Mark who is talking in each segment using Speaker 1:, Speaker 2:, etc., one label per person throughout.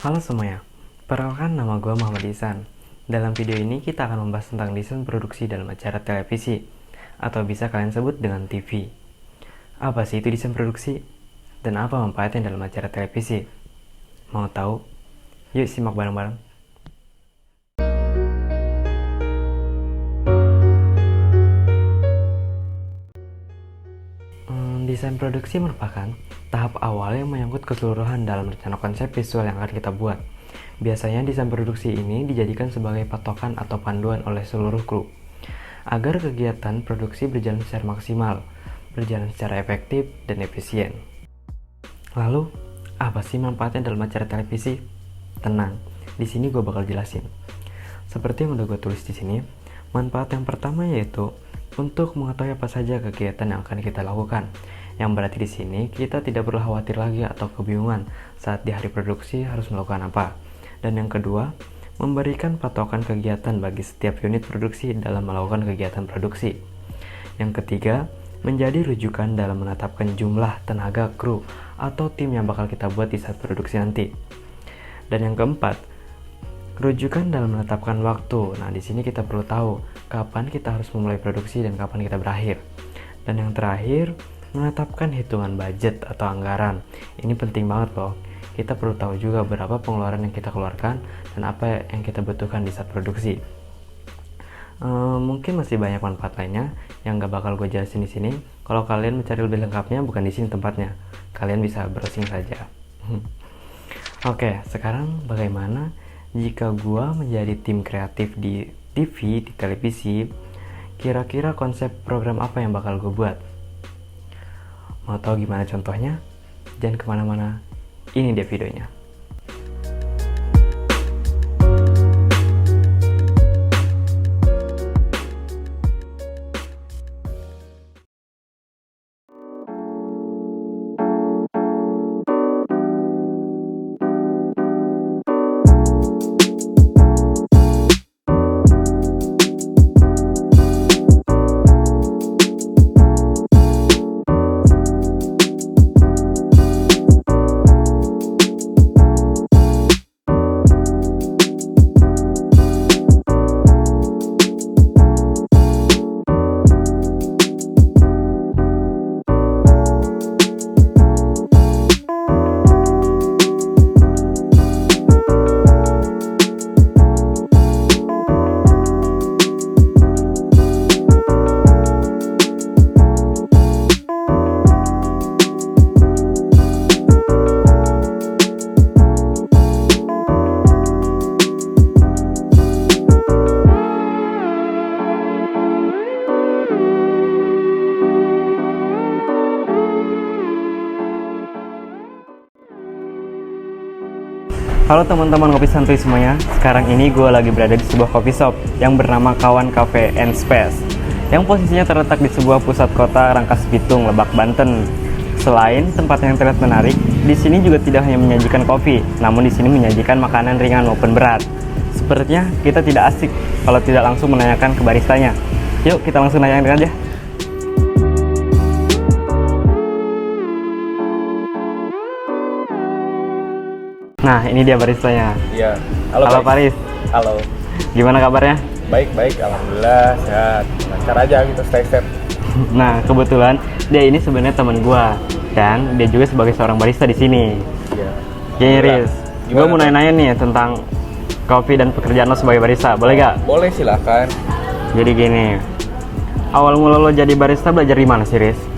Speaker 1: Halo semuanya, perkenalkan nama gue Muhammad Ihsan. Dalam video ini kita akan membahas tentang desain produksi dalam acara televisi, atau bisa kalian sebut dengan TV. Apa sih itu desain produksi? Dan apa manfaatnya dalam acara televisi? Mau tahu? Yuk simak bareng-bareng. Desain produksi merupakan tahap awal yang menyangkut keseluruhan dalam rencana konsep visual yang akan kita buat. Biasanya desain produksi ini dijadikan sebagai patokan atau panduan oleh seluruh kru, agar kegiatan produksi berjalan secara maksimal, berjalan secara efektif dan efisien. Lalu, apa sih manfaatnya dalam acara televisi? Tenang, di sini gue bakal jelasin. Seperti yang udah gue tulis di sini, manfaat yang pertama yaitu untuk mengetahui apa saja kegiatan yang akan kita lakukan. Yang berarti di sini kita tidak perlu khawatir lagi atau kebingungan saat di hari produksi harus melakukan apa. Dan yang kedua, memberikan patokan kegiatan bagi setiap unit produksi dalam melakukan kegiatan produksi. Yang ketiga, menjadi rujukan dalam menetapkan jumlah tenaga kru atau tim yang bakal kita buat di saat produksi nanti. Dan yang keempat, rujukan dalam menetapkan waktu. Nah, di sini kita perlu tahu kapan kita harus memulai produksi dan kapan kita berakhir. Dan yang terakhir, menetapkan hitungan budget atau anggaran. Ini penting banget loh. Kita perlu tahu juga berapa pengeluaran yang kita keluarkan dan apa yang kita butuhkan di saat produksi. Mungkin masih banyak manfaat lainnya yang gak bakal gue jelasin di sini. Kalau kalian mencari lebih lengkapnya, bukan di sini tempatnya. Kalian bisa browsing saja. Oke, sekarang bagaimana jika gue menjadi tim kreatif di TV, di televisi? Kira-kira konsep program apa yang bakal gue buat? Mau tahu gimana contohnya? Jangan kemana-mana, ini dia videonya. Halo teman-teman Kopi Santuy semuanya. Sekarang ini gue lagi berada di sebuah coffee shop yang bernama Kawan Cafe and Space, yang posisinya terletak di sebuah pusat kota Rangkas Bitung, Lebak, Banten. Selain tempat yang terlihat menarik, di sini juga tidak hanya menyajikan kopi, namun di sini menyajikan makanan ringan maupun berat. Sepertinya kita tidak asik kalau tidak langsung menanyakan ke baristanya. Yuk kita langsung nanyakan aja. Nah, ini dia baristanya.
Speaker 2: Iya. Halo
Speaker 1: Paris.
Speaker 2: Halo.
Speaker 1: Gimana kabarnya?
Speaker 2: Baik, alhamdulillah sehat. Lancar aja gitu, stay safe.
Speaker 1: Nah, kebetulan dia ini sebenarnya teman gua dan dia juga sebagai seorang barista di sini.
Speaker 2: Iya.
Speaker 1: Jadi Riz, gua mau nanya-nanya nih tentang kopi dan pekerjaan lo sebagai barista. Boleh gak?
Speaker 2: Boleh, silakan.
Speaker 1: Jadi gini, awal mula lo jadi barista belajar di mana sih, Riz?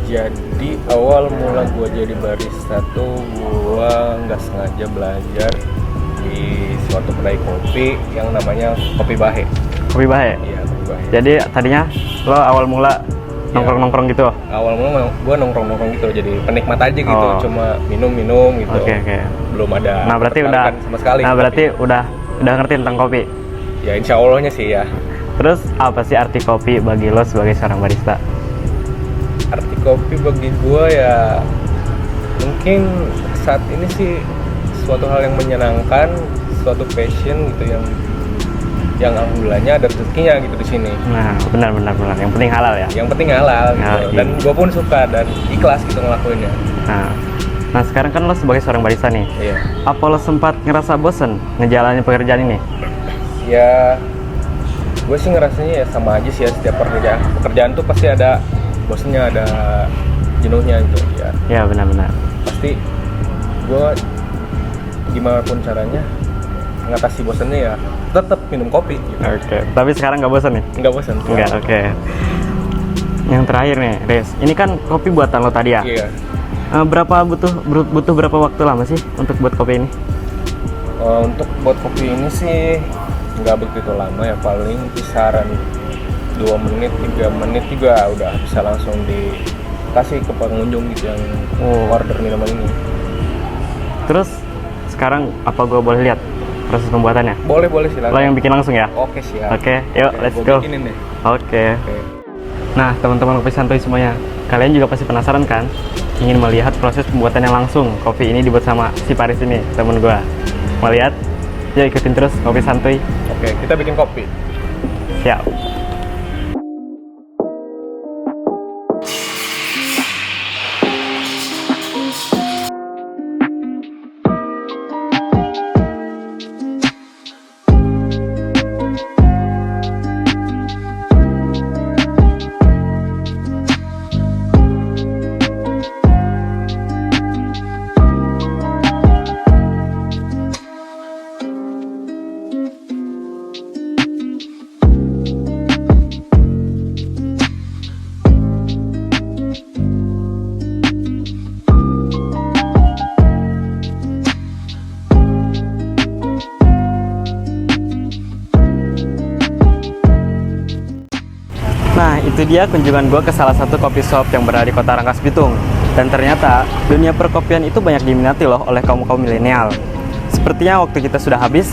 Speaker 2: Jadi awal mula gua jadi barista tuh gua nggak sengaja belajar di suatu kedai kopi yang namanya Kopi Bahe.
Speaker 1: Kopi Bahe?
Speaker 2: Iya, Kopi Bahe.
Speaker 1: Jadi tadinya lo awal mula nongkrong-nongkrong gitu?
Speaker 2: Awal mula gua nongkrong-nongkrong gitu, jadi penikmat aja gitu, cuma minum-minum gitu.
Speaker 1: Oke.
Speaker 2: Belum ada.
Speaker 1: Nah, berarti udah
Speaker 2: sama sekali.
Speaker 1: Nah, berarti udah ngerti tentang kopi.
Speaker 2: Ya, insya Allahnya sih ya.
Speaker 1: Terus apa sih arti kopi bagi lo sebagai seorang barista?
Speaker 2: Arti kopi bagi gue ya mungkin saat ini sih suatu hal yang menyenangkan, suatu passion gitu yang alhamdulillahnya ada rezekinya gitu di sini.
Speaker 1: Nah, benar. Yang penting halal ya.
Speaker 2: Yang penting halal gitu.
Speaker 1: Nah,
Speaker 2: dan gue pun suka dan ikhlas gitu ngelakuinnya.
Speaker 1: Nah, Nah sekarang kan lo sebagai seorang barista nih,
Speaker 2: Iya.
Speaker 1: apa lo sempat ngerasa bosen ngejalanin pekerjaan ini?
Speaker 2: Ya, gue sih ngerasanya ya sama aja sih ya, setiap pekerjaan tuh pasti ada bosennya, ada jenuhnya gitu ya.
Speaker 1: Ya benar-benar.
Speaker 2: Pasti gue gimana pun caranya ngatasi bosennya ya tetap minum kopi gitu.
Speaker 1: Oke, tapi sekarang nggak bosan nih?
Speaker 2: Nggak bosen.
Speaker 1: Enggak, oke. Yang terakhir nih, Riz, ini kan kopi buatan lo tadi ya?
Speaker 2: Iya.
Speaker 1: Butuh berapa waktu lama sih untuk buat kopi ini?
Speaker 2: Untuk buat kopi ini sih nggak begitu lama ya, paling kisaran 2 menit, 3 menit juga udah bisa langsung dikasih ke pengunjung gitu yang order minuman ini.
Speaker 1: Terus sekarang apa gue boleh lihat proses pembuatannya?
Speaker 2: Boleh silakan.
Speaker 1: Lo yang bikin langsung ya?
Speaker 2: Oke, siap.
Speaker 1: Oke, yuk let's
Speaker 2: gua
Speaker 1: go.
Speaker 2: bikinin deh.
Speaker 1: Oke.
Speaker 2: Oke.
Speaker 1: Nah teman-teman kopi santuy semuanya, kalian juga pasti penasaran kan? Ingin melihat proses pembuatannya langsung. Kopi ini dibuat sama si Paris ini, temen gue. Mau lihat? Yuk ikutin terus kopi santuy.
Speaker 2: Oke, kita bikin kopi.
Speaker 1: Siap. Nah, itu dia kunjungan gue ke salah satu coffee shop yang berada di kota Rangkas Bitung. Dan ternyata, dunia perkopian itu banyak diminati loh oleh kaum-kaum milenial. Sepertinya waktu kita sudah habis.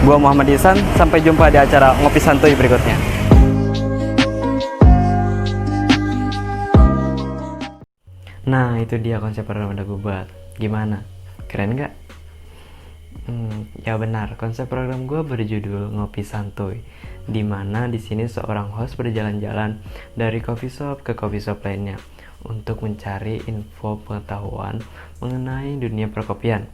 Speaker 1: Gue Muhammad Ihsan, sampai jumpa di acara Ngopi Santuy berikutnya. Nah, itu dia konsep program yang udah gue buat. Gimana? Keren nggak? Ya benar, konsep program gue berjudul Ngopi Santuy, di mana di sini seorang host berjalan-jalan dari coffee shop ke coffee shop lainnya untuk mencari info pengetahuan mengenai dunia perkopian.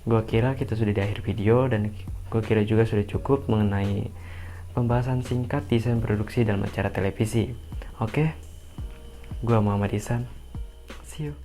Speaker 1: Gue kira kita sudah di akhir video dan gue kira juga sudah cukup mengenai pembahasan singkat desain produksi dalam acara televisi. Oke, gue Muhammad Ihsan. See you.